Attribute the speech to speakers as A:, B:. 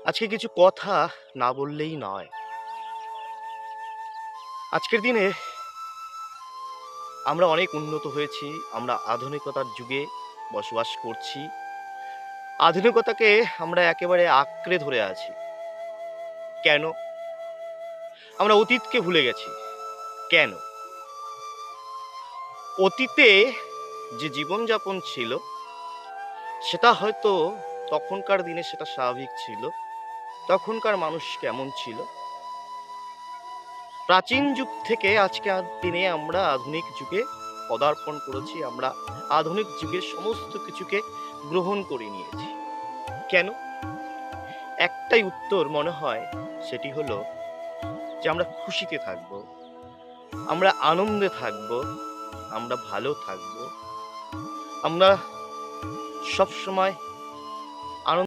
A: আজকে কিছু কথা না বললেই নয়। আজকের দিনে আমরা অনেক উন্নত হয়েছি। আমরা আধুনিকতার যুগে বসবাস করছি। আধুনিকতাকে আমরা একেবারে আঁকড়ে ধরে আছি। কেন? আমরা অতীতকে ভুলে গেছি। কেন? অতীতে যে জীবনযাপন ছিল, সেটা হয়তো তখনকার দিনে সেটা স্বাভাবিক ছিল। তখনকার মানুষ কেমন ছিল? প্রাচীন যুগ থেকে আজকের দিনে আমরা আধুনিক যুগে পদার্পণ করেছি। আমরা আধুনিক যুগের সমস্ত কিছুকে গ্রহণ করে নিয়েছি। কেন? একটাই উত্তর মনে হয়, সেটি হলো যে আমরা খুশিতে থাকবো, আমরা আনন্দে থাকবো, আমরা ভালো থাকবো, আমরা সবসময়